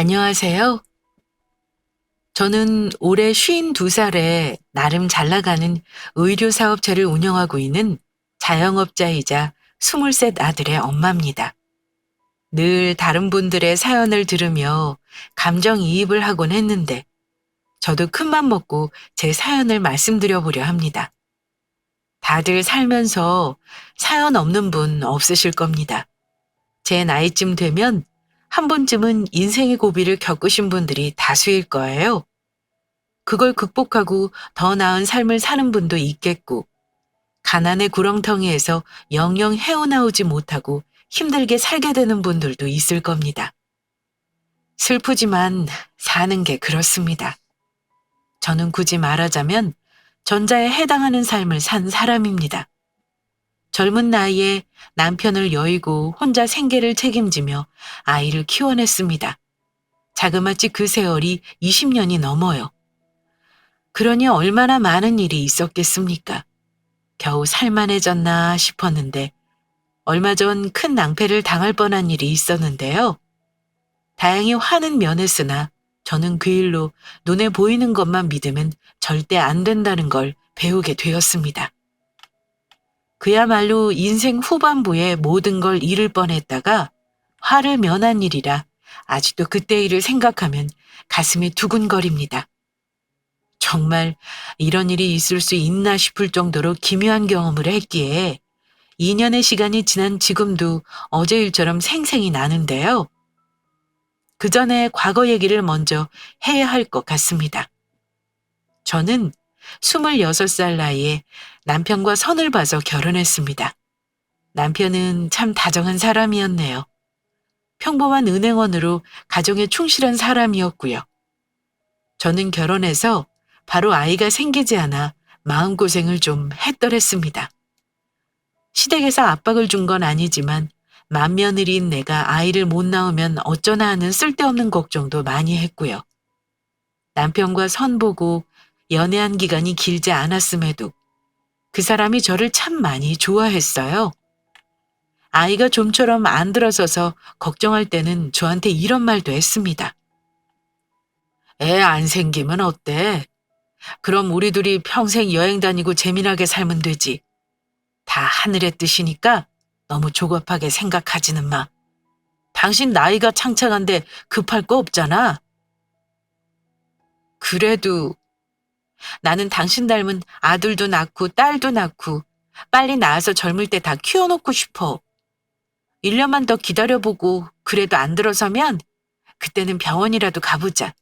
안녕하세요. 저는 올해 52살에 나름 잘 나가는 의류 사업체를 운영하고 있는 자영업자이자 23 아들의 엄마입니다. 늘 다른 분들의 사연을 들으며 감정이입을 하곤 했는데 저도 큰맘 먹고 제 사연을 말씀드려 보려 합니다. 다들 살면서 사연 없는 분 없으실 겁니다. 제 나이쯤 되면 한 번쯤은 인생의 고비를 겪으신 분들이 다수일 거예요. 그걸 극복하고 더 나은 삶을 사는 분도 있겠고, 가난의 구렁텅이에서 영영 헤어나오지 못하고 힘들게 살게 되는 분들도 있을 겁니다. 슬프지만 사는 게 그렇습니다. 저는 굳이 말하자면 전자에 해당하는 삶을 산 사람입니다. 젊은 나이에 남편을 여의고 혼자 생계를 책임지며 아이를 키워냈습니다. 자그마치 그 세월이 20년이 넘어요. 그러니 얼마나 많은 일이 있었겠습니까? 겨우 살만해졌나 싶었는데 얼마 전 큰 낭패를 당할 뻔한 일이 있었는데요. 다행히 화는 면했으나 저는 그 일로 눈에 보이는 것만 믿으면 절대 안 된다는 걸 배우게 되었습니다. 그야말로 인생 후반부에 모든 걸 잃을 뻔했다가 화를 면한 일이라 아직도 그때 일을 생각하면 가슴이 두근거립니다. 정말 이런 일이 있을 수 있나 싶을 정도로 기묘한 경험을 했기에 2년의 시간이 지난 지금도 어제 일처럼 생생히 나는데요. 그 전에 과거 얘기를 먼저 해야 할 것 같습니다. 저는 26살 나이에 남편과 선을 봐서 결혼했습니다. 남편은 참 다정한 사람이었네요. 평범한 은행원으로 가정에 충실한 사람이었고요. 저는 결혼해서 바로 아이가 생기지 않아 마음고생을 좀 했더랬습니다. 시댁에서 압박을 준 건 아니지만 맏며느리인 내가 아이를 못 낳으면 어쩌나 하는 쓸데없는 걱정도 많이 했고요. 남편과 선보고 연애한 기간이 길지 않았음에도 그 사람이 저를 참 많이 좋아했어요. 아이가 좀처럼 안 들어서서 걱정할 때는 저한테 이런 말도 했습니다. 애 안 생기면 어때? 그럼 우리 둘이 평생 여행 다니고 재미나게 살면 되지. 다 하늘의 뜻이니까 너무 조급하게 생각하지는 마. 당신 나이가 창창한데 급할 거 없잖아. 그래도 나는 당신 닮은 아들도 낳고 딸도 낳고 빨리 낳아서 젊을 때 다 키워놓고 싶어. 1년만 더 기다려보고 그래도 안 들어서면 그때는 병원이라도 가보자.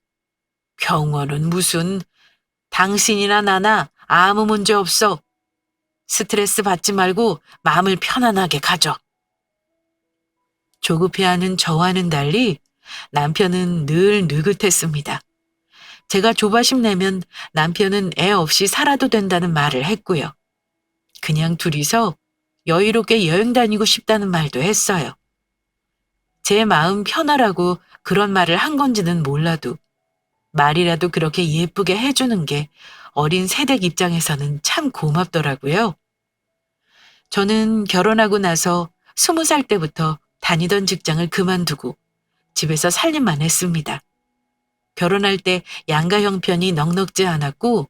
병원은 무슨, 당신이나 나나 아무 문제 없어. 스트레스 받지 말고 마음을 편안하게 가져. 조급해하는 저와는 달리 남편은 늘 느긋했습니다. 제가 조바심 내면 남편은 애 없이 살아도 된다는 말을 했고요. 그냥 둘이서 여유롭게 여행 다니고 싶다는 말도 했어요. 제 마음 편하라고 그런 말을 한 건지는 몰라도 말이라도 그렇게 예쁘게 해주는 게 어린 새댁 입장에서는 참 고맙더라고요. 저는 결혼하고 나서 20살 때부터 다니던 직장을 그만두고 집에서 살림만 했습니다. 결혼할 때 양가 형편이 넉넉지 않았고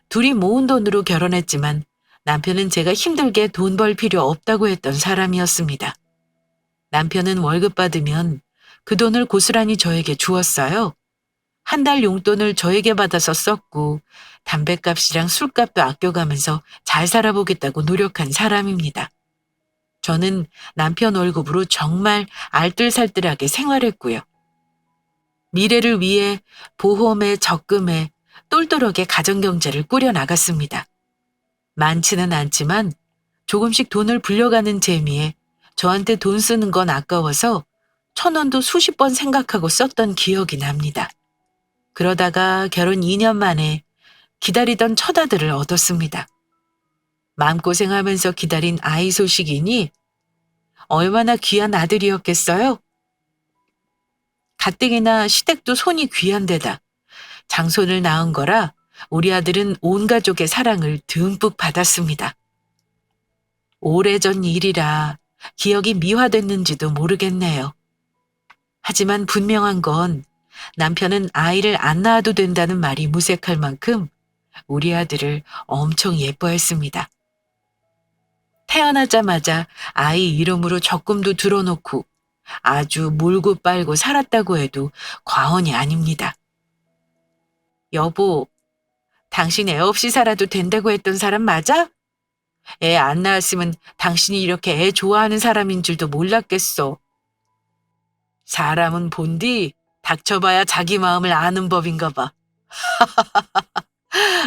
둘이 모은 돈으로 결혼했지만 남편은 제가 힘들게 돈 벌 필요 없다고 했던 사람이었습니다. 남편은 월급 받으면 그 돈을 고스란히 저에게 주었어요. 한 달 용돈을 저에게 받아서 썼고 담뱃값이랑 술값도 아껴가면서 잘 살아보겠다고 노력한 사람입니다. 저는 남편 월급으로 정말 알뜰살뜰하게 생활했고요. 미래를 위해 보험에 적금에 똘똘하게 가정경제를 꾸려나갔습니다. 많지는 않지만 조금씩 돈을 불려가는 재미에 저한테 돈 쓰는 건 아까워서 1,000원도 수십 번 생각하고 썼던 기억이 납니다. 그러다가 결혼 2년 만에 기다리던 첫 아들을 얻었습니다. 마음고생하면서 기다린 아이 소식이니 얼마나 귀한 아들이었겠어요? 가뜩이나 시댁도 손이 귀한 데다 장손을 낳은 거라 우리 아들은 온 가족의 사랑을 듬뿍 받았습니다. 오래전 일이라 기억이 미화됐는지도 모르겠네요. 하지만 분명한 건 남편은 아이를 안 낳아도 된다는 말이 무색할 만큼 우리 아들을 엄청 예뻐했습니다. 태어나자마자 아이 이름으로 적금도 들어놓고 아주 몰고 빨고 살았다고 해도 과언이 아닙니다. 여보, 당신 애 없이 살아도 된다고 했던 사람 맞아? 애 안 낳았으면 당신이 이렇게 애 좋아하는 사람인 줄도 몰랐겠어. 사람은 본디 닥쳐봐야 자기 마음을 아는 법인가 봐.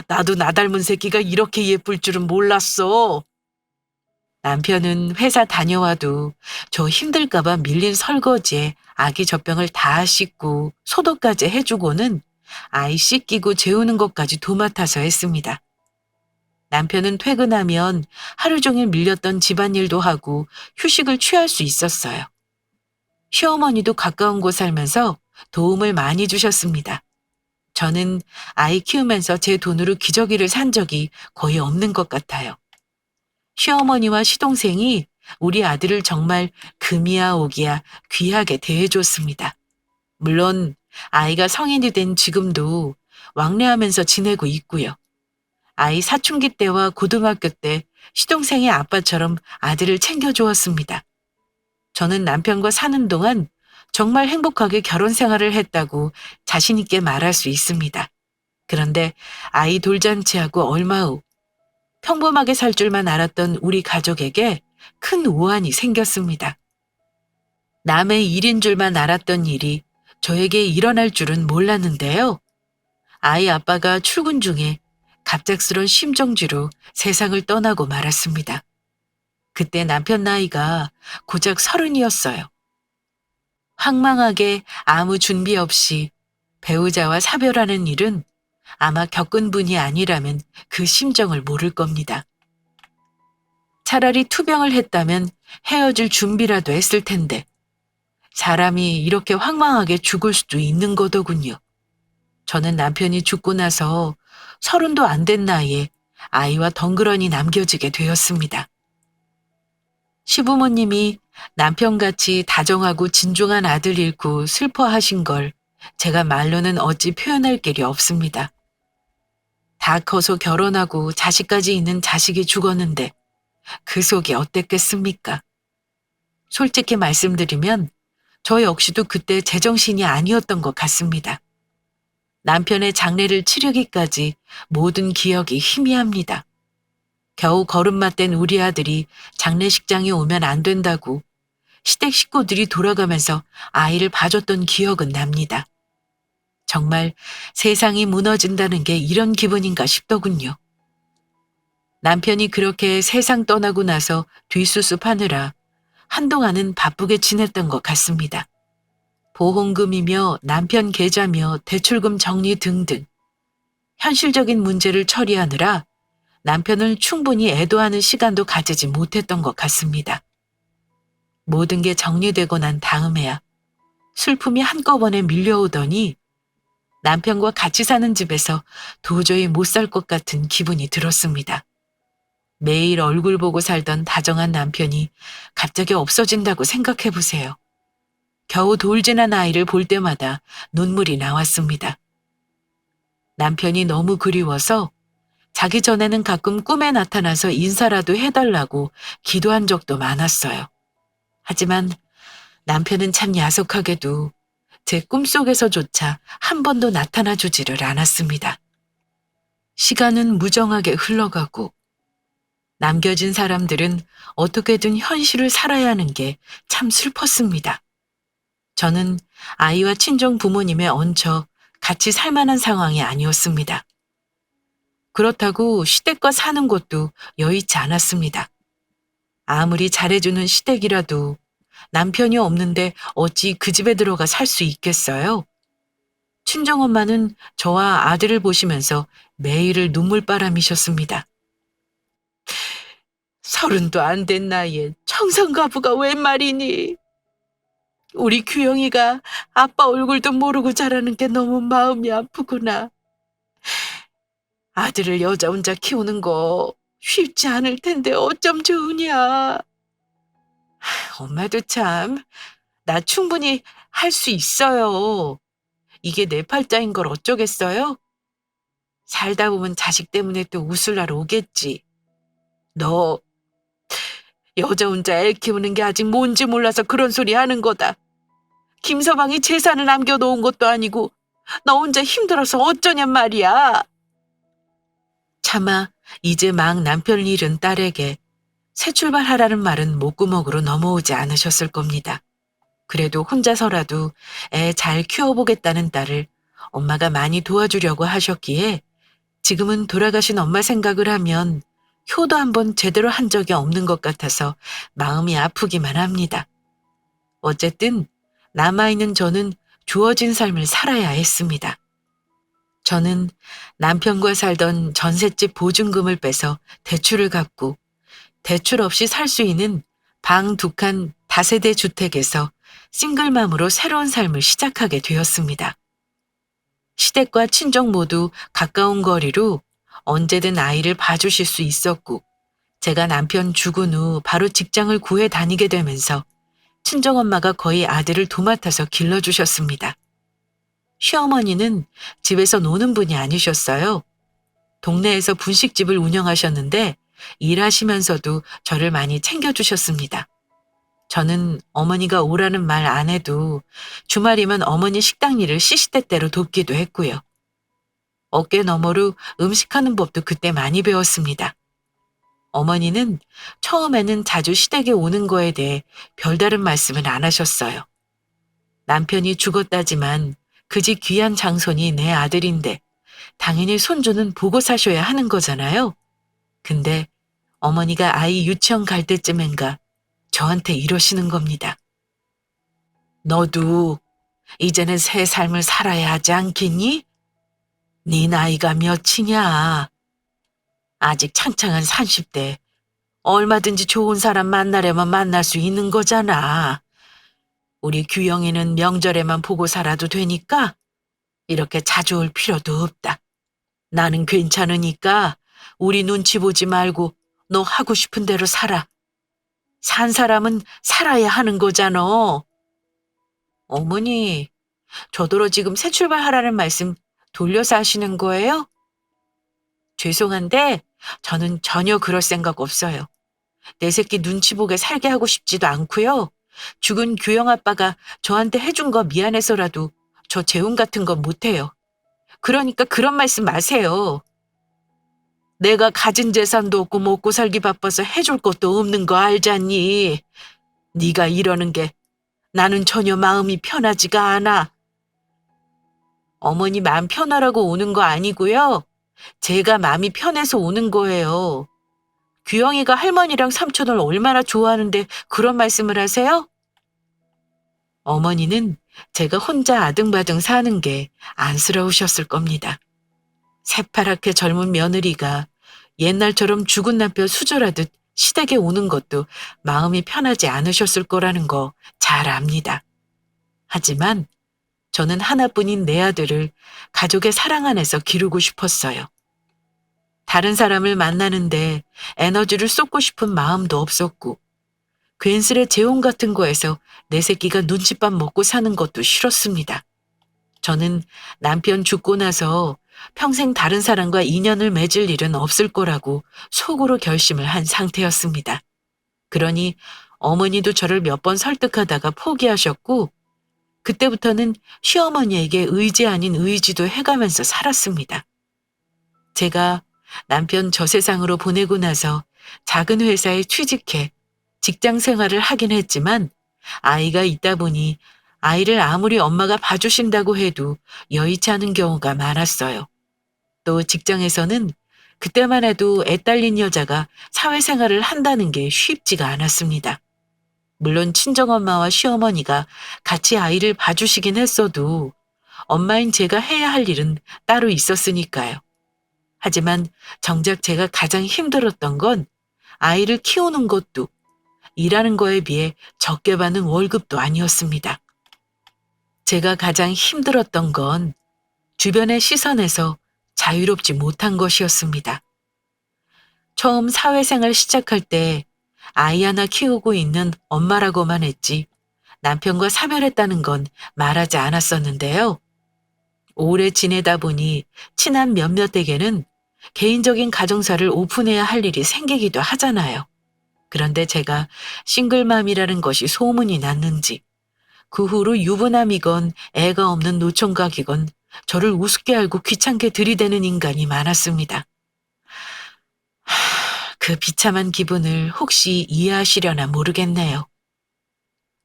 나도 나 닮은 새끼가 이렇게 예쁠 줄은 몰랐어. 남편은 회사 다녀와도 저 힘들까봐 밀린 설거지에 아기 젖병을 다 씻고 소독까지 해주고는 아이 씻기고 재우는 것까지 도맡아서 했습니다. 남편은 퇴근하면 하루 종일 밀렸던 집안일도 하고 휴식을 취할 수 있었어요. 시어머니도 가까운 곳 살면서 도움을 많이 주셨습니다. 저는 아이 키우면서 제 돈으로 기저귀를 산 적이 거의 없는 것 같아요. 시어머니와 시동생이 우리 아들을 정말 금이야 오기야 귀하게 대해줬습니다. 물론 아이가 성인이 된 지금도 왕래하면서 지내고 있고요. 아이 사춘기 때와 고등학교 때 시동생의 아빠처럼 아들을 챙겨주었습니다. 저는 남편과 사는 동안 정말 행복하게 결혼 생활을 했다고 자신 있게 말할 수 있습니다. 그런데 아이 돌잔치하고 얼마 후 평범하게 살 줄만 알았던 우리 가족에게 큰 우환이 생겼습니다. 남의 일인 줄만 알았던 일이 저에게 일어날 줄은 몰랐는데요. 아이 아빠가 출근 중에 갑작스런 심정지로 세상을 떠나고 말았습니다. 그때 남편 나이가 고작 30이었어요. 황망하게 아무 준비 없이 배우자와 사별하는 일은 아마 겪은 분이 아니라면 그 심정을 모를 겁니다. 차라리 투병을 했다면 헤어질 준비라도 했을 텐데 사람이 이렇게 황망하게 죽을 수도 있는 거더군요. 저는 남편이 죽고 나서 30도 안 된 나이에 아이와 덩그러니 남겨지게 되었습니다. 시부모님이 남편같이 다정하고 진중한 아들 잃고 슬퍼하신 걸 제가 말로는 어찌 표현할 길이 없습니다. 다 커서 결혼하고 자식까지 있는 자식이 죽었는데 그 속이 어땠겠습니까? 솔직히 말씀드리면 저 역시도 그때 제정신이 아니었던 것 같습니다. 남편의 장례를 치르기까지 모든 기억이 희미합니다. 겨우 걸음마 뗀 우리 아들이 장례식장에 오면 안 된다고 시댁 식구들이 돌아가면서 아이를 봐줬던 기억은 납니다. 정말 세상이 무너진다는 게 이런 기분인가 싶더군요. 남편이 그렇게 세상 떠나고 나서 뒷수습하느라 한동안은 바쁘게 지냈던 것 같습니다. 보험금이며 남편 계좌며 대출금 정리 등등 현실적인 문제를 처리하느라 남편을 충분히 애도하는 시간도 가지지 못했던 것 같습니다. 모든 게 정리되고 난 다음에야 슬픔이 한꺼번에 밀려오더니 남편과 같이 사는 집에서 도저히 못 살 것 같은 기분이 들었습니다. 매일 얼굴 보고 살던 다정한 남편이 갑자기 없어진다고 생각해 보세요. 겨우 돌진한 아이를 볼 때마다 눈물이 나왔습니다. 남편이 너무 그리워서 자기 전에는 가끔 꿈에 나타나서 인사라도 해달라고 기도한 적도 많았어요. 하지만 남편은 참 야속하게도 제 꿈속에서조차 한 번도 나타나 주지를 않았습니다. 시간은 무정하게 흘러가고 남겨진 사람들은 어떻게든 현실을 살아야 하는 게 참 슬펐습니다. 저는 아이와 친정 부모님에 얹혀 같이 살 만한 상황이 아니었습니다. 그렇다고 시댁과 사는 것도 여의치 않았습니다. 아무리 잘해주는 시댁이라도 남편이 없는데 어찌 그 집에 들어가 살 수 있겠어요? 친정엄마는 저와 아들을 보시면서 매일을 눈물바람이셨습니다. 30도 안 된 나이에 청성가부가 웬 말이니? 우리 규영이가 아빠 얼굴도 모르고 자라는 게 너무 마음이 아프구나. 아들을 여자 혼자 키우는 거 쉽지 않을 텐데 어쩜 좋으냐. 엄마도 참, 나 충분히 할 수 있어요. 이게 내 팔자인 걸 어쩌겠어요? 살다 보면 자식 때문에 또 웃을 날 오겠지. 너 여자 혼자 애 키우는 게 아직 뭔지 몰라서 그런 소리 하는 거다. 김서방이 재산을 남겨놓은 것도 아니고 너 혼자 힘들어서 어쩌냔 말이야. 차마 이제 막 남편을 잃은 딸에게 새 출발하라는 말은 목구멍으로 넘어오지 않으셨을 겁니다. 그래도 혼자서라도 애 잘 키워보겠다는 딸을 엄마가 많이 도와주려고 하셨기에 지금은 돌아가신 엄마 생각을 하면 효도 한번 제대로 한 적이 없는 것 같아서 마음이 아프기만 합니다. 어쨌든 남아있는 저는 주어진 삶을 살아야 했습니다. 저는 남편과 살던 전셋집 보증금을 빼서 대출을 갚고 대출 없이 살 수 있는 방 2칸 다세대 주택에서 싱글맘으로 새로운 삶을 시작하게 되었습니다. 시댁과 친정 모두 가까운 거리로 언제든 아이를 봐주실 수 있었고 제가 남편 죽은 후 바로 직장을 구해 다니게 되면서 친정엄마가 거의 아들을 도맡아서 길러주셨습니다. 시어머니는 집에서 노는 분이 아니셨어요. 동네에서 분식집을 운영하셨는데 일하시면서도 저를 많이 챙겨주셨습니다. 저는 어머니가 오라는 말 안 해도 주말이면 어머니 식당 일을 시시때때로 돕기도 했고요. 어깨 너머로 음식하는 법도 그때 많이 배웠습니다. 어머니는 처음에는 자주 시댁에 오는 거에 대해 별다른 말씀은 안 하셨어요. 남편이 죽었다지만 그 집 귀한 장손이 내 아들인데 당연히 손주는 보고 사셔야 하는 거잖아요. 근데 어머니가 아이 유치원 갈 때쯤엔가 저한테 이러시는 겁니다. 너도 이제는 새 삶을 살아야 하지 않겠니? 네 나이가 몇이냐? 아직 창창한 30대. 얼마든지 좋은 사람 만나려면 만날 수 있는 거잖아. 우리 규영이는 명절에만 보고 살아도 되니까 이렇게 자주 올 필요도 없다. 나는 괜찮으니까 우리 눈치 보지 말고 너 하고 싶은 대로 살아. 산 사람은 살아야 하는 거잖아. 어머니, 저더러 지금 새 출발하라는 말씀 돌려서 하시는 거예요? 죄송한데 저는 전혀 그럴 생각 없어요. 내 새끼 눈치 보게 살게 하고 싶지도 않고요. 죽은 규영 아빠가 저한테 해준 거 미안해서라도 저 재혼 같은 거 못해요. 그러니까 그런 말씀 마세요. 내가 가진 재산도 없고 먹고 살기 바빠서 해줄 것도 없는 거 알잖니. 네가 이러는 게 나는 전혀 마음이 편하지가 않아. 어머니 마음 편하라고 오는 거 아니고요. 제가 마음이 편해서 오는 거예요. 규영이가 할머니랑 삼촌을 얼마나 좋아하는데 그런 말씀을 하세요? 어머니는 제가 혼자 아등바등 사는 게 안쓰러우셨을 겁니다. 새파랗게 젊은 며느리가 옛날처럼 죽은 남편 수절하듯 시댁에 오는 것도 마음이 편하지 않으셨을 거라는 거 잘 압니다. 하지만 저는 하나뿐인 내 아들을 가족의 사랑 안에서 기르고 싶었어요. 다른 사람을 만나는데 에너지를 쏟고 싶은 마음도 없었고 괜스레 재혼 같은 거에서 내 새끼가 눈칫밥 먹고 사는 것도 싫었습니다. 저는 남편 죽고 나서 평생 다른 사람과 인연을 맺을 일은 없을 거라고 속으로 결심을 한 상태였습니다. 그러니 어머니도 저를 몇 번 설득하다가 포기하셨고 그때부터는 시어머니에게 의지 아닌 의지도 해가면서 살았습니다. 제가 남편 저 세상으로 보내고 나서 작은 회사에 취직해 직장 생활을 하긴 했지만 아이가 있다 보니 아이를 아무리 엄마가 봐주신다고 해도 여의치 않은 경우가 많았어요. 또 직장에서는 그때만 해도 애 딸린 여자가 사회생활을 한다는 게 쉽지가 않았습니다. 물론 친정엄마와 시어머니가 같이 아이를 봐주시긴 했어도 엄마인 제가 해야 할 일은 따로 있었으니까요. 하지만 정작 제가 가장 힘들었던 건 아이를 키우는 것도 일하는 거에 비해 적게 받는 월급도 아니었습니다. 제가 가장 힘들었던 건 주변의 시선에서 자유롭지 못한 것이었습니다. 처음 사회생활 시작할 때 아이 하나 키우고 있는 엄마라고만 했지 남편과 사별했다는 건 말하지 않았었는데요. 오래 지내다 보니 친한 몇몇에게는 개인적인 가정사를 오픈해야 할 일이 생기기도 하잖아요. 그런데 제가 싱글맘이라는 것이 소문이 났는지 그 후로 유부남이건 애가 없는 노총각이건 저를 우습게 알고 귀찮게 들이대는 인간이 많았습니다. 그 비참한 기분을 혹시 이해하시려나 모르겠네요.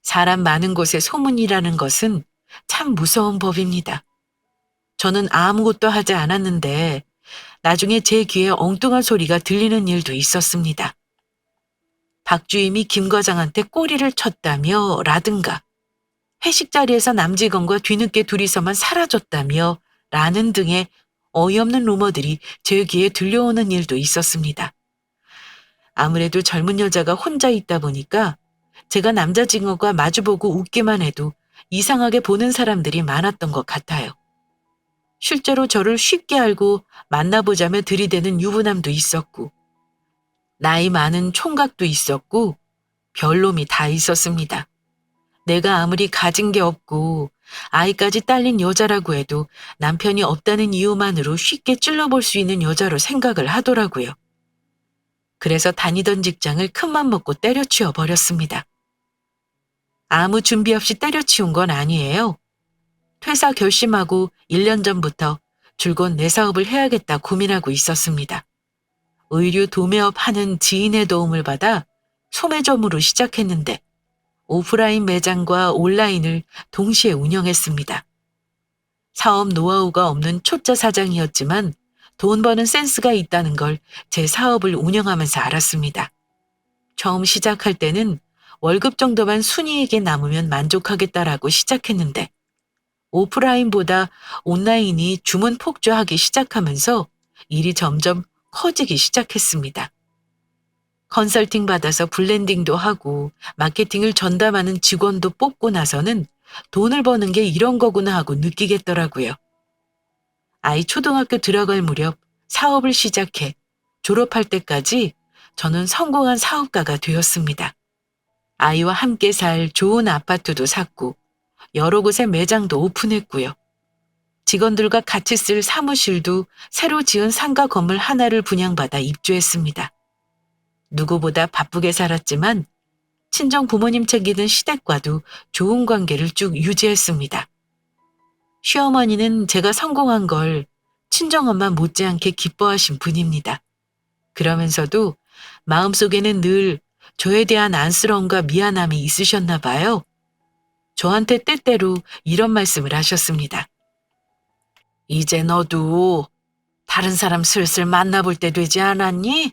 사람 많은 곳에 소문이라는 것은 참 무서운 법입니다. 저는 아무것도 하지 않았는데 나중에 제 귀에 엉뚱한 소리가 들리는 일도 있었습니다. 박주임이 김 과장한테 꼬리를 쳤다며 라든가 회식 자리에서 남직원과 뒤늦게 둘이서만 사라졌다며 라는 등의 어이없는 루머들이 제 귀에 들려오는 일도 있었습니다. 아무래도 젊은 여자가 혼자 있다 보니까 제가 남자 직원과 마주보고 웃기만 해도 이상하게 보는 사람들이 많았던 것 같아요. 실제로 저를 쉽게 알고 만나보자며 들이대는 유부남도 있었고 나이 많은 총각도 있었고 별놈이 다 있었습니다. 내가 아무리 가진 게 없고 아이까지 딸린 여자라고 해도 남편이 없다는 이유만으로 쉽게 찔러볼 수 있는 여자로 생각을 하더라고요. 그래서 다니던 직장을 큰맘 먹고 때려치워 버렸습니다. 아무 준비 없이 때려치운 건 아니에요. 퇴사 결심하고 1년 전부터 줄곧 내 사업을 해야겠다 고민하고 있었습니다. 의류 도매업 하는 지인의 도움을 받아 소매점으로 시작했는데 오프라인 매장과 온라인을 동시에 운영했습니다. 사업 노하우가 없는 초짜 사장이었지만 돈 버는 센스가 있다는 걸 제 사업을 운영하면서 알았습니다. 처음 시작할 때는 월급 정도만 순이익에 남으면 만족하겠다라고 시작했는데 오프라인보다 온라인이 주문 폭주하기 시작하면서 일이 점점 커지기 시작했습니다. 컨설팅 받아서 블렌딩도 하고 마케팅을 전담하는 직원도 뽑고 나서는 돈을 버는 게 이런 거구나 하고 느끼겠더라고요. 아이 초등학교 들어갈 무렵 사업을 시작해 졸업할 때까지 저는 성공한 사업가가 되었습니다. 아이와 함께 살 좋은 아파트도 샀고 여러 곳에 매장도 오픈했고요. 직원들과 같이 쓸 사무실도 새로 지은 상가 건물 하나를 분양받아 입주했습니다. 누구보다 바쁘게 살았지만 친정 부모님 챙기는 시댁과도 좋은 관계를 쭉 유지했습니다. 시어머니는 제가 성공한 걸 친정엄마 못지않게 기뻐하신 분입니다. 그러면서도 마음속에는 늘 저에 대한 안쓰러움과 미안함이 있으셨나 봐요. 저한테 때때로 이런 말씀을 하셨습니다. 이제 너도 다른 사람 슬슬 만나볼 때 되지 않았니?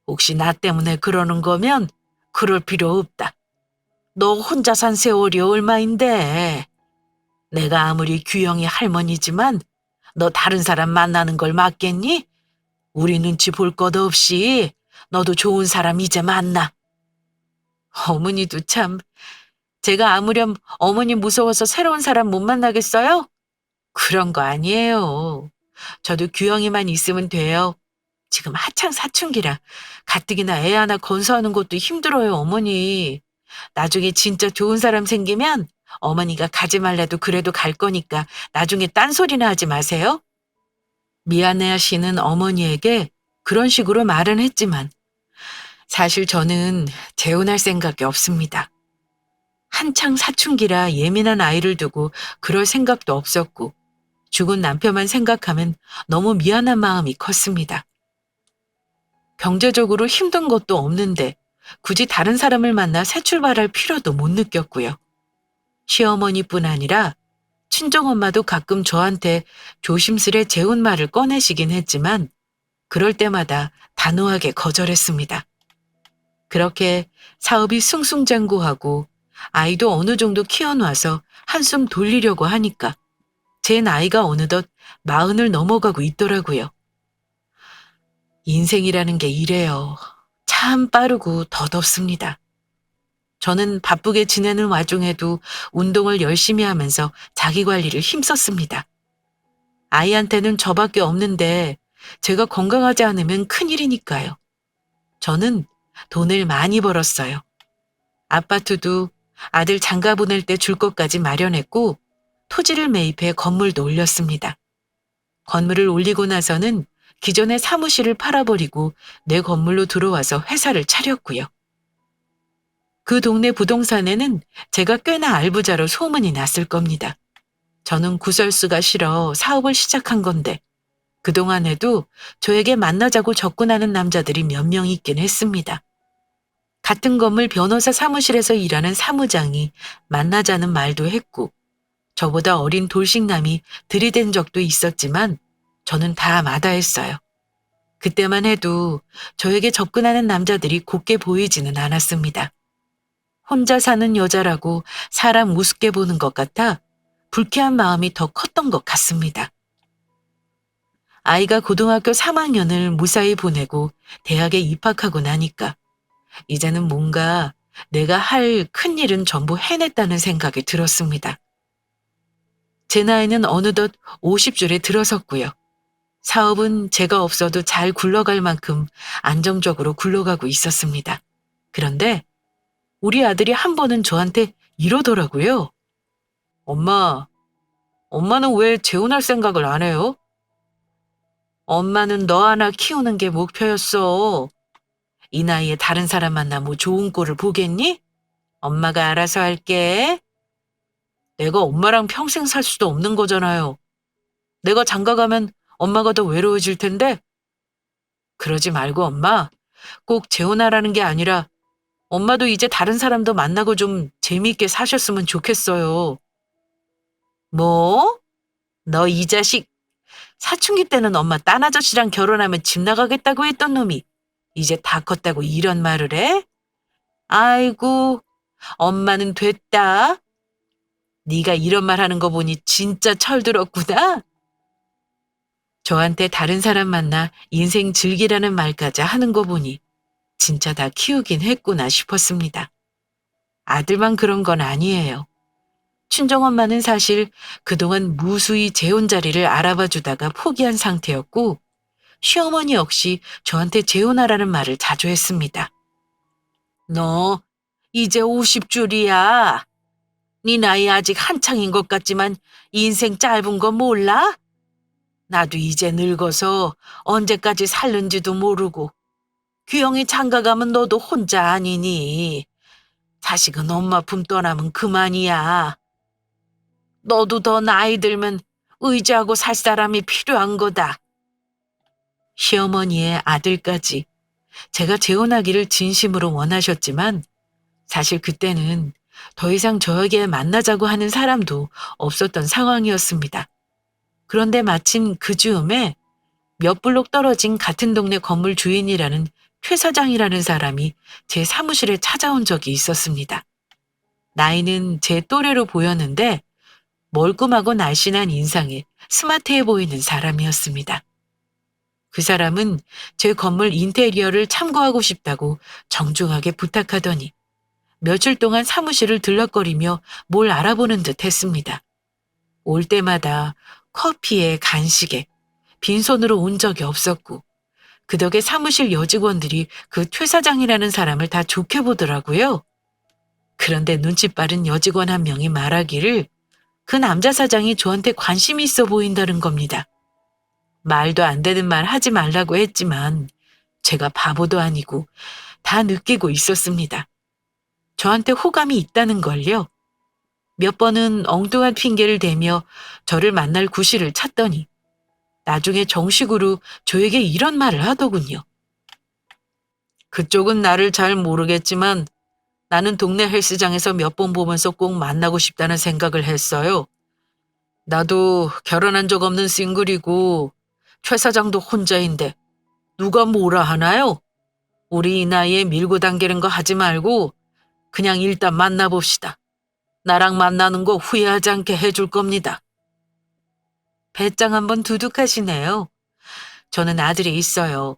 혹시 나 때문에 그러는 거면 그럴 필요 없다. 너 혼자 산 세월이 얼마인데. 내가 아무리 규영이 할머니지만 너 다른 사람 만나는 걸 맞겠니? 우리 눈치 볼 것 없이 너도 좋은 사람 이제 만나. 어머니도 참, 제가 아무렴 어머니 무서워서 새로운 사람 못 만나겠어요? 그런 거 아니에요. 저도 규영이만 있으면 돼요. 지금 하창 사춘기라 가뜩이나 애 하나 건사하는 것도 힘들어요, 어머니. 나중에 진짜 좋은 사람 생기면 어머니가 가지 말래도 그래도 갈 거니까 나중에 딴소리나 하지 마세요. 미안해하시는 어머니에게 그런 식으로 말은 했지만 사실 저는 재혼할 생각이 없습니다. 한창 사춘기라 예민한 아이를 두고 그럴 생각도 없었고 죽은 남편만 생각하면 너무 미안한 마음이 컸습니다. 경제적으로 힘든 것도 없는데 굳이 다른 사람을 만나 새 출발할 필요도 못 느꼈고요. 시어머니뿐 아니라 친정엄마도 가끔 저한테 조심스레 재혼 말을 꺼내시긴 했지만 그럴 때마다 단호하게 거절했습니다. 그렇게 사업이 승승장구하고 아이도 어느 정도 키워놔서 한숨 돌리려고 하니까 제 나이가 어느덧 40을 넘어가고 있더라고요. 인생이라는 게 이래요. 참 빠르고 덧없습니다. 저는 바쁘게 지내는 와중에도 운동을 열심히 하면서 자기 관리를 힘썼습니다. 아이한테는 저밖에 없는데 제가 건강하지 않으면 큰일이니까요. 저는 돈을 많이 벌었어요. 아파트도 아들 장가 보낼 때 줄 것까지 마련했고 토지를 매입해 건물도 올렸습니다. 건물을 올리고 나서는 기존의 사무실을 팔아버리고 내 건물로 들어와서 회사를 차렸고요. 그 동네 부동산에는 제가 꽤나 알부자로 소문이 났을 겁니다. 저는 구설수가 싫어 사업을 시작한 건데 그동안에도 저에게 만나자고 접근하는 남자들이 몇 명 있긴 했습니다. 같은 건물 변호사 사무실에서 일하는 사무장이 만나자는 말도 했고 저보다 어린 돌싱남이 들이댄 적도 있었지만 저는 다 마다했어요. 그때만 해도 저에게 접근하는 남자들이 곱게 보이지는 않았습니다. 혼자 사는 여자라고 사람 우습게 보는 것 같아 불쾌한 마음이 더 컸던 것 같습니다. 아이가 고등학교 3학년을 무사히 보내고 대학에 입학하고 나니까 이제는 뭔가 내가 할 큰일은 전부 해냈다는 생각이 들었습니다. 제 나이는 어느덧 50줄에 들어섰고요. 사업은 제가 없어도 잘 굴러갈 만큼 안정적으로 굴러가고 있었습니다. 그런데 우리 아들이 한 번은 저한테 이러더라고요. 엄마는 왜 재혼할 생각을 안 해요? 엄마는 너 하나 키우는 게 목표였어. 이 나이에 다른 사람 만나 뭐 좋은 꼴을 보겠니? 엄마가 알아서 할게. 내가 엄마랑 평생 살 수도 없는 거잖아요. 내가 장가 가면 엄마가 더 외로워질 텐데. 그러지 말고 엄마, 꼭 재혼하라는 게 아니라 엄마도 이제 다른 사람도 만나고 좀 재미있게 사셨으면 좋겠어요. 뭐? 너 이 자식, 사춘기 때는 엄마 딴 아저씨랑 결혼하면 집 나가겠다고 했던 놈이 이제 다 컸다고 이런 말을 해? 아이고, 엄마는 됐다. 네가 이런 말 하는 거 보니 진짜 철들었구나. 저한테 다른 사람 만나 인생 즐기라는 말까지 하는 거 보니 진짜 다 키우긴 했구나 싶었습니다. 아들만 그런 건 아니에요. 친정엄마는 사실 그동안 무수히 재혼 자리를 알아봐 주다가 포기한 상태였고 시어머니 역시 저한테 재혼하라는 말을 자주 했습니다. 너 이제 50줄이야. 네 나이 아직 한창인 것 같지만 인생 짧은 거 몰라? 나도 이제 늙어서 언제까지 살는지도 모르고 규영이 장가 가면 너도 혼자 아니니. 자식은 엄마 품 떠나면 그만이야. 너도 더 나이 들면 의지하고 살 사람이 필요한 거다. 시어머니의 아들까지 제가 재혼하기를 진심으로 원하셨지만 사실 그때는 더 이상 저에게 만나자고 하는 사람도 없었던 상황이었습니다. 그런데 마침 그 즈음에 몇 블록 떨어진 같은 동네 건물 주인이라는 최 사장이라는 사람이 제 사무실에 찾아온 적이 있었습니다. 나이는 제 또래로 보였는데 멀끔하고 날씬한 인상에 스마트해 보이는 사람이었습니다. 그 사람은 제 건물 인테리어를 참고하고 싶다고 정중하게 부탁하더니 며칠 동안 사무실을 들락거리며 뭘 알아보는 듯 했습니다. 올 때마다 커피에 간식에 빈손으로 온 적이 없었고 그 덕에 사무실 여직원들이 그 최 사장이라는 사람을 다 좋게 보더라고요. 그런데 눈치 빠른 여직원 한 명이 말하기를 그 남자 사장이 저한테 관심이 있어 보인다는 겁니다. 말도 안 되는 말 하지 말라고 했지만 제가 바보도 아니고 다 느끼고 있었습니다. 저한테 호감이 있다는 걸요. 몇 번은 엉뚱한 핑계를 대며 저를 만날 구실을 찾더니 나중에 정식으로 저에게 이런 말을 하더군요. 그쪽은 나를 잘 모르겠지만 나는 동네 헬스장에서 몇 번 보면서 꼭 만나고 싶다는 생각을 했어요. 나도 결혼한 적 없는 싱글이고 최 사장도 혼자인데 누가 뭐라 하나요? 우리 이 나이에 밀고 당기는 거 하지 말고 그냥 일단 만나봅시다. 나랑 만나는 거 후회하지 않게 해줄 겁니다. 배짱 한번 두둑하시네요. 저는 아들이 있어요.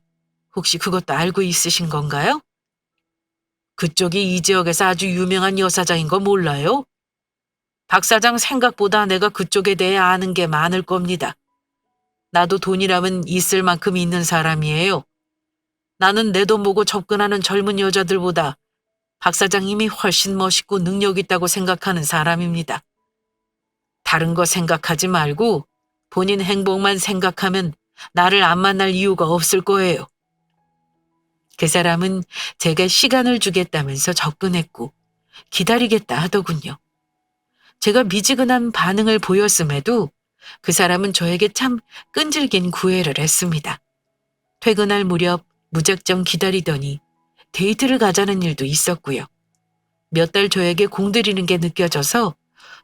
혹시 그것도 알고 있으신 건가요? 그쪽이 이 지역에서 아주 유명한 여사장인 거 몰라요? 박 사장 생각보다 내가 그쪽에 대해 아는 게 많을 겁니다. 나도 돈이라면 있을 만큼 있는 사람이에요. 나는 내 돈 보고 접근하는 젊은 여자들보다 박 사장님이 훨씬 멋있고 능력 있다고 생각하는 사람입니다. 다른 거 생각하지 말고 본인 행복만 생각하면 나를 안 만날 이유가 없을 거예요. 그 사람은 제가 시간을 주겠다면서 접근했고 기다리겠다 하더군요. 제가 미지근한 반응을 보였음에도 그 사람은 저에게 참 끈질긴 구애를 했습니다. 퇴근할 무렵 무작정 기다리더니 데이트를 가자는 일도 있었고요. 몇 달 저에게 공들이는 게 느껴져서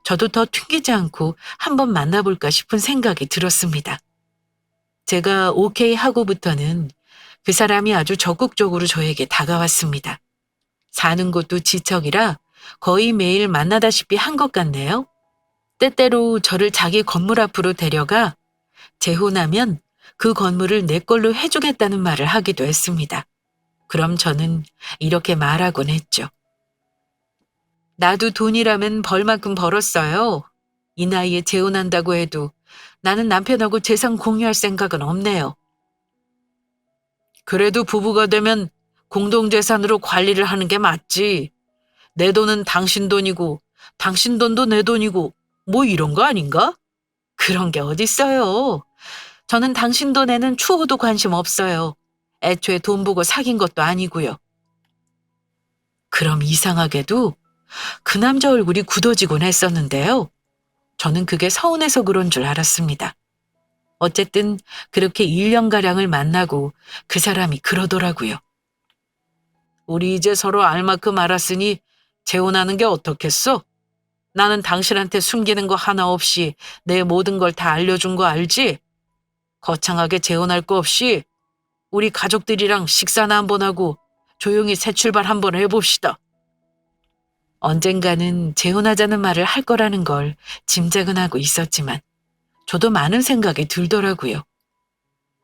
저도 더 튕기지 않고 한번 만나볼까 싶은 생각이 들었습니다. 제가 오케이 하고부터는 그 사람이 아주 적극적으로 저에게 다가왔습니다. 사는 곳도 지척이라 거의 매일 만나다시피 한 것 같네요. 때때로 저를 자기 건물 앞으로 데려가 재혼하면 그 건물을 내 걸로 해주겠다는 말을 하기도 했습니다. 그럼 저는 이렇게 말하곤 했죠. 나도 돈이라면 벌 만큼 벌었어요. 이 나이에 재혼한다고 해도 나는 남편하고 재산 공유할 생각은 없네요. 그래도 부부가 되면 공동재산으로 관리를 하는 게 맞지. 내 돈은 당신 돈이고 당신 돈도 내 돈이고 뭐 이런 거 아닌가? 그런 게 어딨어요. 저는 당신 돈에는 추호도 관심 없어요. 애초에 돈 보고 사귄 것도 아니고요. 그럼 이상하게도 그 남자 얼굴이 굳어지곤 했었는데요. 저는 그게 서운해서 그런 줄 알았습니다. 어쨌든 그렇게 1년가량을 만나고 그 사람이 그러더라고요. 우리 이제 서로 알 만큼 알았으니 재혼하는 게 어떻겠어? 나는 당신한테 숨기는 거 하나 없이 내 모든 걸 다 알려준 거 알지? 거창하게 재혼할 거 없이 우리 가족들이랑 식사나 한번 하고 조용히 새 출발 한번 해봅시다. 언젠가는 재혼하자는 말을 할 거라는 걸 짐작은 하고 있었지만 저도 많은 생각이 들더라고요.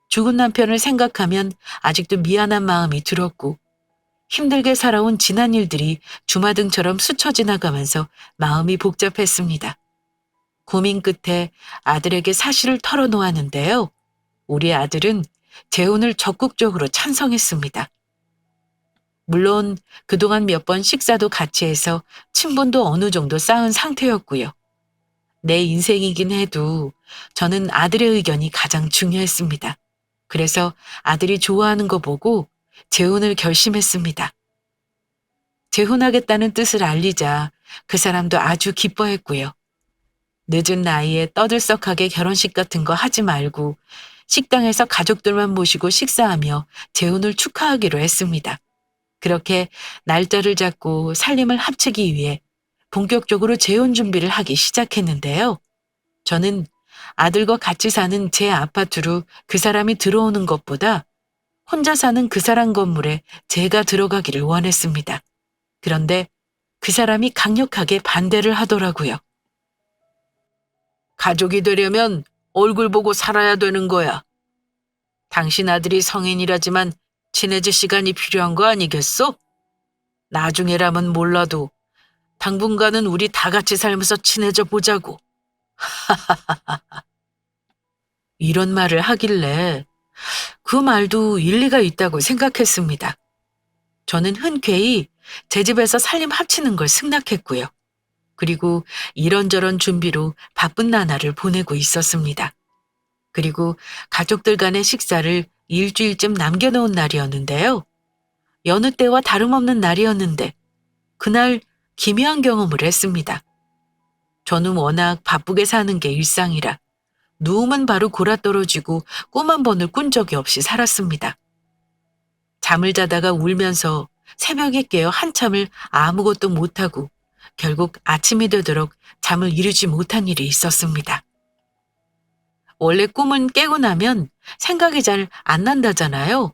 죽은 남편을 생각하면 아직도 미안한 마음이 들었고 힘들게 살아온 지난 일들이 주마등처럼 스쳐 지나가면서 마음이 복잡했습니다. 고민 끝에 아들에게 사실을 털어놓았는데요. 우리 아들은 재혼을 적극적으로 찬성했습니다. 물론 그동안 몇 번 식사도 같이 해서 친분도 어느 정도 쌓은 상태였고요. 내 인생이긴 해도 저는 아들의 의견이 가장 중요했습니다. 그래서 아들이 좋아하는 거 보고 재혼을 결심했습니다. 재혼하겠다는 뜻을 알리자 그 사람도 아주 기뻐했고요. 늦은 나이에 떠들썩하게 결혼식 같은 거 하지 말고 식당에서 가족들만 모시고 식사하며 재혼을 축하하기로 했습니다. 그렇게 날짜를 잡고 살림을 합치기 위해 본격적으로 재혼 준비를 하기 시작했는데요. 저는 아들과 같이 사는 제 아파트로 그 사람이 들어오는 것보다 혼자 사는 그 사람 건물에 제가 들어가기를 원했습니다. 그런데 그 사람이 강력하게 반대를 하더라고요. 가족이 되려면 얼굴 보고 살아야 되는 거야. 당신 아들이 성인이라지만 친해질 시간이 필요한 거 아니겠어? 나중에라면 몰라도 당분간은 우리 다 같이 살면서 친해져 보자고. 이런 말을 하길래 그 말도 일리가 있다고 생각했습니다. 저는 흔쾌히 제 집에서 살림 합치는 걸 승낙했고요. 그리고 이런저런 준비로 바쁜 나날을 보내고 있었습니다. 그리고 가족들 간의 식사를 일주일쯤 남겨놓은 날이었는데요. 여느 때와 다름없는 날이었는데 그날 기묘한 경험을 했습니다. 저는 워낙 바쁘게 사는 게 일상이라 누우면 바로 골아떨어지고 꿈 한 번을 꾼 적이 없이 살았습니다. 잠을 자다가 울면서 새벽에 깨어 한참을 아무것도 못하고 결국 아침이 되도록 잠을 이루지 못한 일이 있었습니다. 원래 꿈은 깨고 나면 생각이 잘 안 난다잖아요.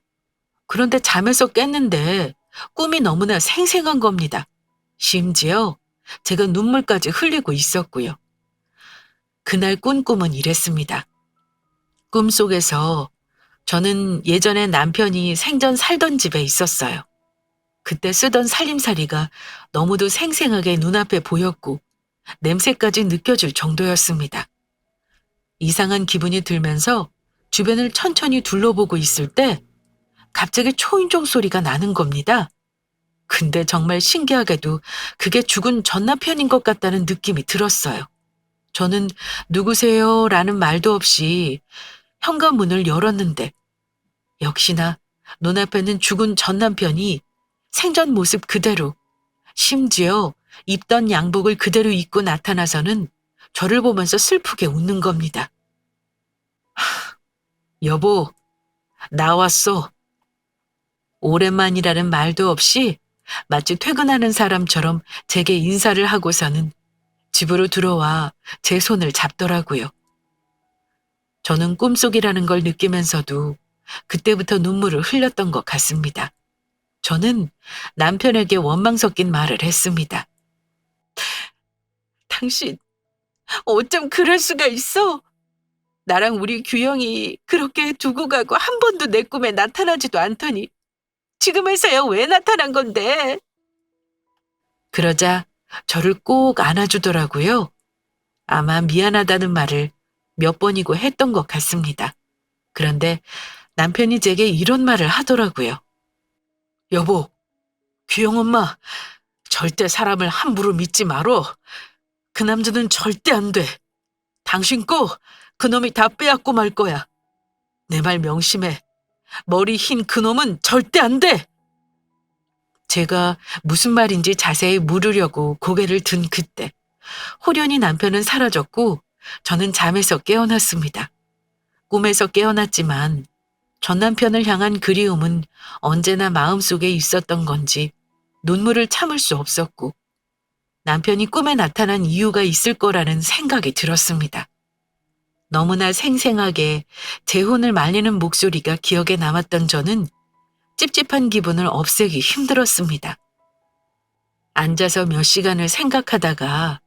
그런데 잠에서 깼는데 꿈이 너무나 생생한 겁니다. 심지어 제가 눈물까지 흘리고 있었고요. 그날 꾼 꿈은 이랬습니다. 꿈속에서 저는 예전에 남편이 생전 살던 집에 있었어요. 그때 쓰던 살림살이가 너무도 생생하게 눈앞에 보였고 냄새까지 느껴질 정도였습니다. 이상한 기분이 들면서 주변을 천천히 둘러보고 있을 때 갑자기 초인종 소리가 나는 겁니다. 근데 정말 신기하게도 그게 죽은 전 남편인 것 같다는 느낌이 들었어요. 저는 누구세요? 라는 말도 없이 현관문을 열었는데 역시나 눈앞에는 죽은 전 남편이 생전 모습 그대로 심지어 입던 양복을 그대로 입고 나타나서는 저를 보면서 슬프게 웃는 겁니다. 여보, 나왔어. 오랜만이라는 말도 없이 마치 퇴근하는 사람처럼 제게 인사를 하고서는 집으로 들어와 제 손을 잡더라고요. 저는 꿈속이라는 걸 느끼면서도 그때부터 눈물을 흘렸던 것 같습니다. 저는 남편에게 원망 섞인 말을 했습니다. 당신, 어쩜 그럴 수가 있어? 나랑 우리 규영이 그렇게 두고 가고 한 번도 내 꿈에 나타나지도 않더니 지금에서야 왜 나타난 건데? 그러자 저를 꼭 안아주더라고요. 아마 미안하다는 말을 몇 번이고 했던 것 같습니다. 그런데 남편이 제게 이런 말을 하더라고요. 여보, 규영 엄마, 절대 사람을 함부로 믿지 말어. 그 남자는 절대 안 돼. 당신 거 그놈이 다 빼앗고 말 거야. 내 말 명심해. 머리 흰 그놈은 절대 안 돼. 제가 무슨 말인지 자세히 물으려고 고개를 든 그때 호련히 남편은 사라졌고 저는 잠에서 깨어났습니다. 꿈에서 깨어났지만 전 남편을 향한 그리움은 언제나 마음속에 있었던 건지 눈물을 참을 수 없었고 남편이 꿈에 나타난 이유가 있을 거라는 생각이 들었습니다. 너무나 생생하게 제 혼을 말리는 목소리가 기억에 남았던 저는 찝찝한 기분을 없애기 힘들었습니다. 앉아서 몇 시간을 생각하다가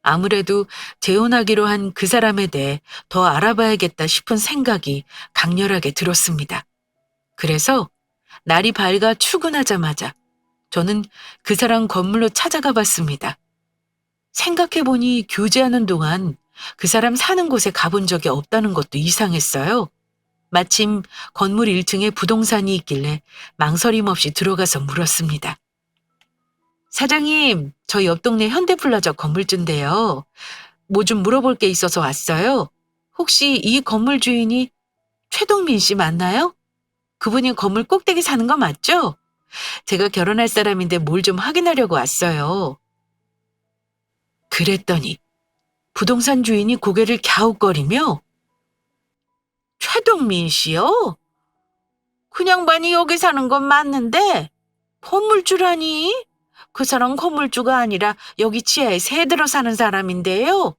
아무래도 재혼하기로 한 그 사람에 대해 더 알아봐야겠다 싶은 생각이 강렬하게 들었습니다. 그래서 날이 밝아 출근하자마자 저는 그 사람 건물로 찾아가 봤습니다. 생각해보니 교제하는 동안 그 사람 사는 곳에 가본 적이 없다는 것도 이상했어요. 마침 건물 1층에 부동산이 있길래 망설임 없이 들어가서 물었습니다. 사장님, 저 옆 동네 현대플라자 건물주인데요. 뭐 좀 물어볼 게 있어서 왔어요. 혹시 이 건물 주인이 최동민 씨 맞나요? 그분이 건물 꼭대기 사는 거 맞죠? 제가 결혼할 사람인데 뭘 좀 확인하려고 왔어요. 그랬더니 부동산 주인이 고개를 갸웃거리며 최동민 씨요? 그 양반이 여기 사는 건 맞는데 건물주라니? 그 사람 건물주가 아니라 여기 지하에 새 들어 사는 사람인데요.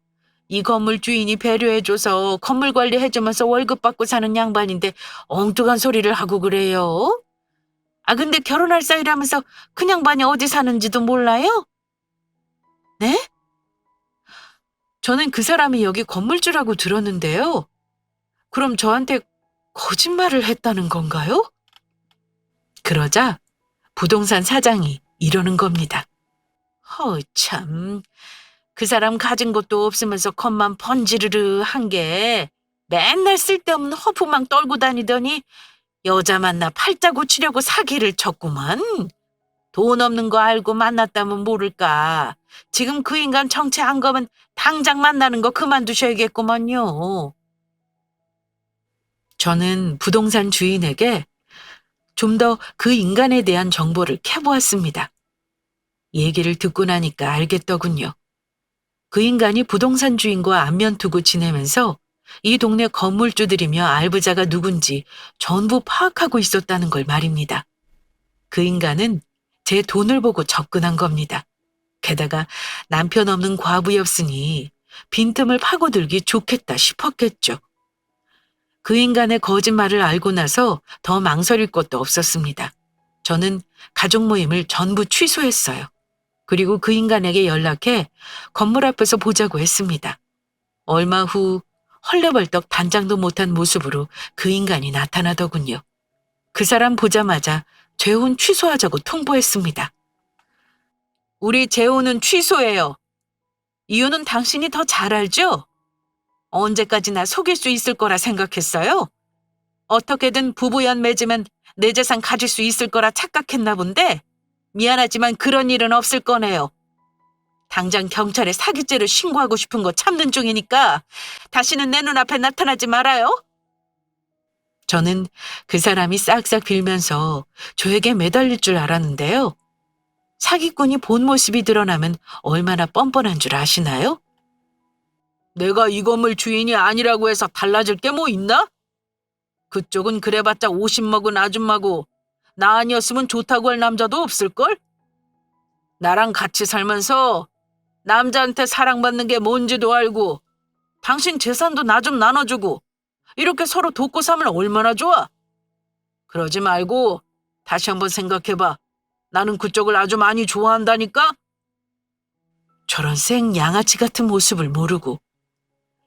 이 건물 주인이 배려해줘서 건물 관리해주면서 월급 받고 사는 양반인데 엉뚱한 소리를 하고 그래요. 아 근데 결혼할 사이라면서 그 양반이 어디 사는지도 몰라요? 네? 저는 그 사람이 여기 건물주라고 들었는데요. 그럼 저한테 거짓말을 했다는 건가요? 그러자 부동산 사장이 이러는 겁니다. 참. 그 사람 가진 것도 없으면서 겉만 번지르르 한 게 맨날 쓸데없는 허풍만 떨고 다니더니 여자 만나 팔자 고치려고 사기를 쳤구만. 돈 없는 거 알고 만났다면 모를까. 지금 그 인간 정체 안 거면 당장 만나는 거 그만두셔야겠구먼요. 저는 부동산 주인에게 좀 더 그 인간에 대한 정보를 캐보았습니다. 얘기를 듣고 나니까 알겠더군요. 그 인간이 부동산 주인과 안면 두고 지내면서 이 동네 건물주들이며 알부자가 누군지 전부 파악하고 있었다는 걸 말입니다. 그 인간은 제 돈을 보고 접근한 겁니다. 게다가 남편 없는 과부였으니 빈틈을 파고들기 좋겠다 싶었겠죠. 그 인간의 거짓말을 알고 나서 더 망설일 것도 없었습니다. 저는 가족 모임을 전부 취소했어요. 그리고 그 인간에게 연락해 건물 앞에서 보자고 했습니다. 얼마 후 헐레벌떡 단장도 못한 모습으로 그 인간이 나타나더군요. 그 사람 보자마자 재혼 취소하자고 통보했습니다. 우리 재혼은 취소해요. 이유는 당신이 더 잘 알죠? 언제까지나 속일 수 있을 거라 생각했어요? 어떻게든 부부연 맺으면 내 재산 가질 수 있을 거라 착각했나 본데 미안하지만 그런 일은 없을 거네요. 당장 경찰에 사기죄를 신고하고 싶은 거 참는 중이니까 다시는 내 눈앞에 나타나지 말아요. 저는 그 사람이 싹싹 빌면서 저에게 매달릴 줄 알았는데요. 사기꾼이 본 모습이 드러나면 얼마나 뻔뻔한 줄 아시나요? 내가 이 건물 주인이 아니라고 해서 달라질 게 뭐 있나? 그쪽은 그래봤자 50 먹은 아줌마고 나 아니었으면 좋다고 할 남자도 없을걸? 나랑 같이 살면서 남자한테 사랑받는 게 뭔지도 알고 당신 재산도 나 좀 나눠주고 이렇게 서로 돕고 사면 얼마나 좋아? 그러지 말고 다시 한번 생각해봐. 나는 그쪽을 아주 많이 좋아한다니까? 저런 생 양아치 같은 모습을 모르고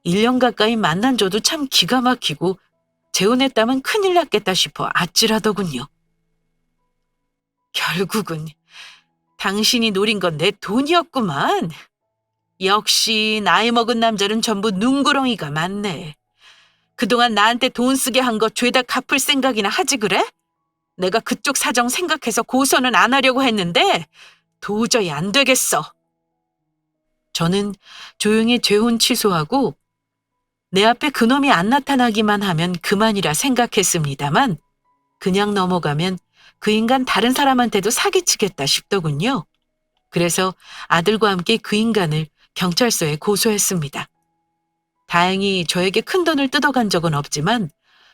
1년 가까이 만난 저도 참 기가 막히고 재혼했다면 큰일 났겠다 싶어 아찔하더군요. 결국은 당신이 노린 건 내 돈이었구만. 역시 나이 먹은 남자는 전부 눈구렁이가 많네. 그동안 나한테 돈 쓰게 한 거 죄다 갚을 생각이나 하지 그래? 내가 그쪽 사정 생각해서 고소는 안 하려고 했는데 도저히 안 되겠어. 저는 조용히 재혼 취소하고 내 앞에 그놈이 안 나타나기만 하면 그만이라 생각했습니다만 그냥 넘어가면 그 인간 다른 사람한테도 사기치겠다 싶더군요. 그래서 아들과 함께 그 인간을 경찰서에 고소했습니다. 다행히 저에게 큰 돈을 뜯어간 적은 없지만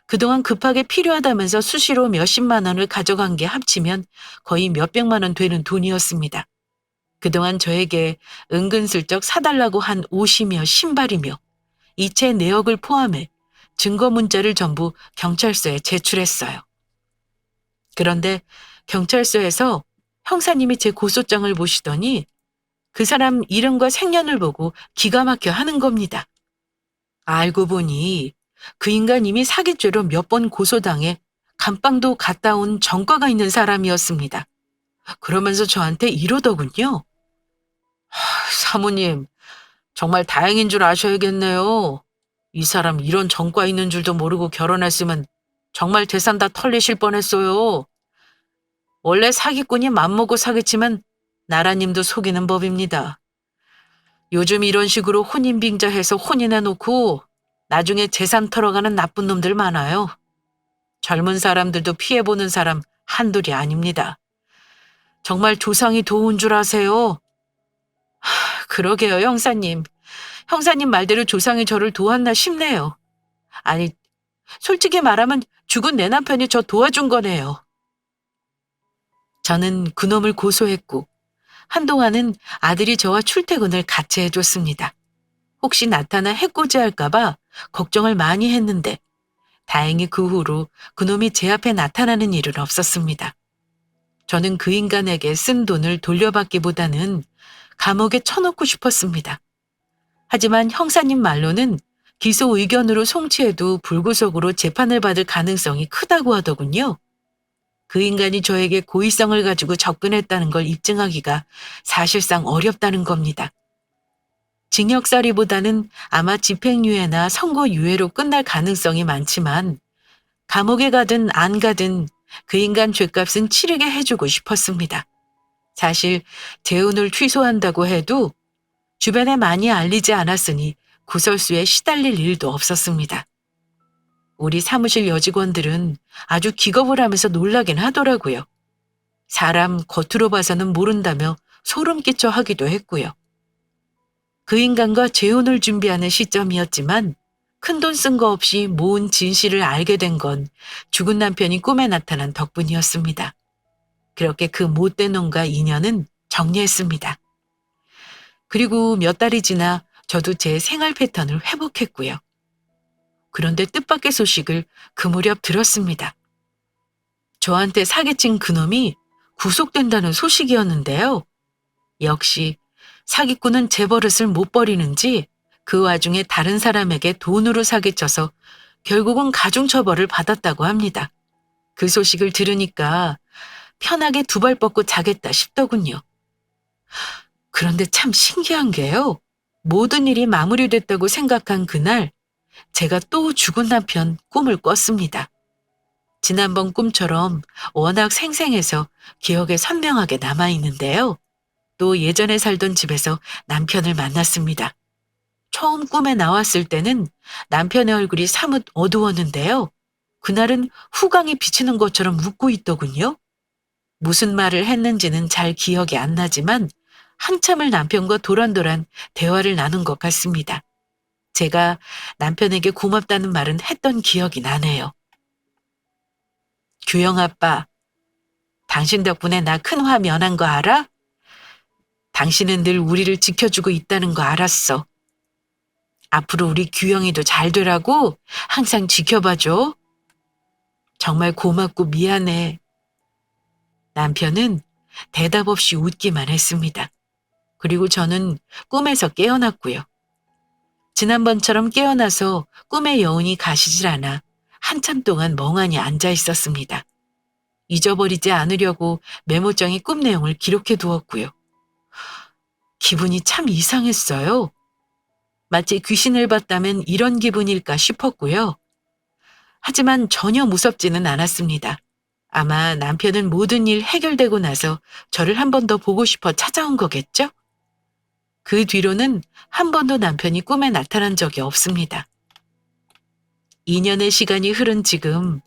그동안 급하게 필요하다면서 수시로 몇십만 원을 가져간 게 합치면 거의 몇백만 원 되는 돈이었습니다. 그동안 저에게 은근슬쩍 사달라고 한 옷이며 신발이며 이체 내역을 포함해 증거 문자를 전부 경찰서에 제출했어요. 그런데 경찰서에서 형사님이 제 고소장을 보시더니 그 사람 이름과 생년을 보고 기가 막혀 하는 겁니다. 알고 보니 그 인간 이미 사기죄로 몇 번 고소당해 감방도 갔다 온 전과가 있는 사람이었습니다. 그러면서 저한테 이러더군요. 사모님, 정말 다행인 줄 아셔야겠네요. 이 사람 이런 전과 있는 줄도 모르고 결혼했으면 정말 재산 다 털리실 뻔했어요. 원래 사기꾼이 맘먹고 사기치면 나라님도 속이는 법입니다. 요즘 이런 식으로 혼인빙자해서 혼인해놓고 나중에 재산 털어가는 나쁜 놈들 많아요. 젊은 사람들도 피해보는 사람 한둘이 아닙니다. 정말 조상이 도운 줄 아세요? 그러게요, 형사님. 형사님 말대로 조상이 저를 도왔나 싶네요. 아니, 솔직히 말하면 죽은 내 남편이 저 도와준 거네요. 저는 그놈을 고소했고 한동안은 아들이 저와 출퇴근을 같이 해줬습니다. 혹시 나타나 해코지할까봐 걱정을 많이 했는데 다행히 그 후로 그놈이 제 앞에 나타나는 일은 없었습니다. 저는 그 인간에게 쓴 돈을 돌려받기보다는 감옥에 쳐넣고 싶었습니다. 하지만 형사님 말로는 기소 의견으로 송치해도 불구속으로 재판을 받을 가능성이 크다고 하더군요. 그 인간이 저에게 고의성을 가지고 접근했다는 걸 입증하기가 사실상 어렵다는 겁니다. 징역살이보다는 아마 집행유예나 선고유예로 끝날 가능성이 많지만 감옥에 가든 안 가든 그 인간 죗값은 치르게 해주고 싶었습니다. 사실 재혼을 취소한다고 해도 주변에 많이 알리지 않았으니 구설수에 시달릴 일도 없었습니다. 우리 사무실 여직원들은 아주 기겁을 하면서 놀라긴 하더라고요. 사람 겉으로 봐서는 모른다며 소름 끼쳐 하기도 했고요. 그 인간과 재혼을 준비하는 시점이었지만 큰돈 쓴 거 없이 모은 진실을 알게 된 건 죽은 남편이 꿈에 나타난 덕분이었습니다. 그렇게 그 못된 놈과 인연은 정리했습니다. 그리고 몇 달이 지나 저도 제 생활 패턴을 회복했고요. 그런데 뜻밖의 소식을 그 무렵 들었습니다. 저한테 사기친 그놈이 구속된다는 소식이었는데요. 역시 사기꾼은 제 버릇을 못 버리는지 그 와중에 다른 사람에게 돈으로 사기쳐서 결국은 가중처벌을 받았다고 합니다. 그 소식을 들으니까 편하게 두 발 뻗고 자겠다 싶더군요. 그런데 참 신기한 게요. 모든 일이 마무리됐다고 생각한 그날 제가 또 죽은 남편 꿈을 꿨습니다. 지난번 꿈처럼 워낙 생생해서 기억에 선명하게 남아있는데요. 또 예전에 살던 집에서 남편을 만났습니다. 처음 꿈에 나왔을 때는 남편의 얼굴이 사뭇 어두웠는데요. 그날은 후광이 비치는 것처럼 웃고 있더군요. 무슨 말을 했는지는 잘 기억이 안 나지만 한참을 남편과 도란도란 대화를 나눈 것 같습니다. 제가 남편에게 고맙다는 말은 했던 기억이 나네요. 규영 아빠, 당신 덕분에 나 큰 화 면한 거 알아? 당신은 늘 우리를 지켜주고 있다는 거 알았어. 앞으로 우리 규영이도 잘 되라고 항상 지켜봐줘. 정말 고맙고 미안해. 남편은 대답 없이 웃기만 했습니다. 그리고 저는 꿈에서 깨어났고요. 지난번처럼 깨어나서 꿈의 여운이 가시질 않아 한참 동안 멍하니 앉아 있었습니다. 잊어버리지 않으려고 메모장에 꿈 내용을 기록해 두었고요. 기분이 참 이상했어요. 마치 귀신을 봤다면 이런 기분일까 싶었고요. 하지만 전혀 무섭지는 않았습니다. 아마 남편은 모든 일 해결되고 나서 저를 한 번 더 보고 싶어 찾아온 거겠죠? 그 뒤로는 한 번도 남편이 꿈에 나타난 적이 없습니다. 2년의 시간이 흐른 지금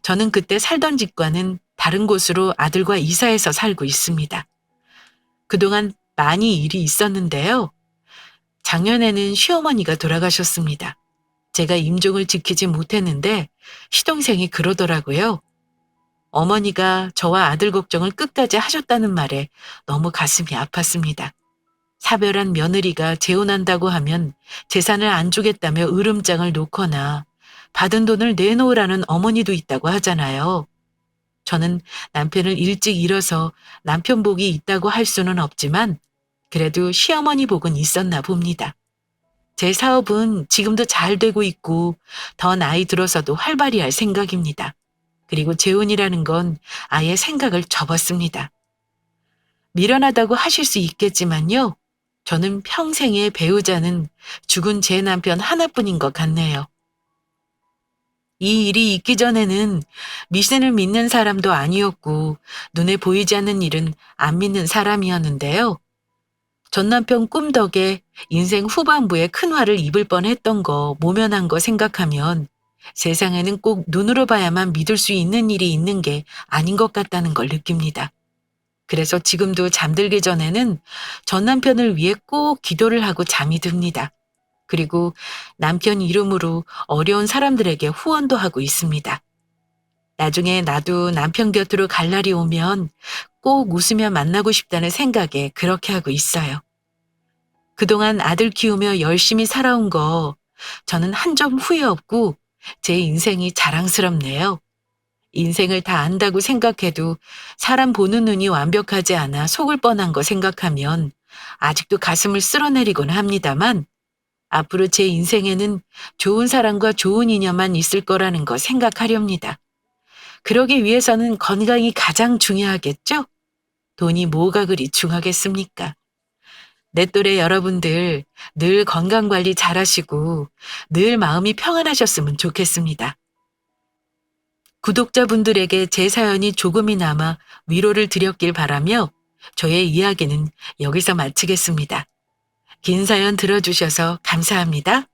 저는 그때 살던 집과는 다른 곳으로 아들과 이사해서 살고 있습니다. 그동안 많이 일이 있었는데요. 작년에는 시어머니가 돌아가셨습니다. 제가 임종을 지키지 못했는데 시동생이 그러더라고요. 어머니가 저와 아들 걱정을 끝까지 하셨다는 말에 너무 가슴이 아팠습니다. 사별한 며느리가 재혼한다고 하면 재산을 안 주겠다며 으름장을 놓거나 받은 돈을 내놓으라는 어머니도 있다고 하잖아요. 저는 남편을 일찍 잃어서 남편 복이 있다고 할 수는 없지만 그래도 시어머니 복은 있었나 봅니다. 제 사업은 지금도 잘 되고 있고 더 나이 들어서도 활발히 할 생각입니다. 그리고 재혼이라는 건 아예 생각을 접었습니다. 미련하다고 하실 수 있겠지만요. 저는 평생의 배우자는 죽은 제 남편 하나뿐인 것 같네요. 이 일이 있기 전에는 미신을 믿는 사람도 아니었고 눈에 보이지 않는 일은 안 믿는 사람이었는데요. 전 남편 꿈 덕에 인생 후반부에 큰 화를 입을 뻔했던 거, 모면한 거 생각하면 세상에는 꼭 눈으로 봐야만 믿을 수 있는 일이 있는 게 아닌 것 같다는 걸 느낍니다. 그래서 지금도 잠들기 전에는 전 남편을 위해 꼭 기도를 하고 잠이 듭니다. 그리고 남편 이름으로 어려운 사람들에게 후원도 하고 있습니다. 나중에 나도 남편 곁으로 갈 날이 오면 꼭 웃으며 만나고 싶다는 생각에 그렇게 하고 있어요. 그동안 아들 키우며 열심히 살아온 거 저는 한 점 후회 없고 제 인생이 자랑스럽네요. 인생을 다 안다고 생각해도 사람 보는 눈이 완벽하지 않아 속을 뻔한 거 생각하면 아직도 가슴을 쓸어내리곤 합니다만 앞으로 제 인생에는 좋은 사람과 좋은 인연만 있을 거라는 거 생각하렵니다. 그러기 위해서는 건강이 가장 중요하겠죠? 돈이 뭐가 그리 중하겠습니까? 내 또래 여러분들 늘 건강관리 잘하시고 늘 마음이 평안하셨으면 좋겠습니다. 구독자분들에게 제 사연이 조금이나마 위로를 드렸길 바라며 저의 이야기는 여기서 마치겠습니다. 긴 사연 들어주셔서 감사합니다.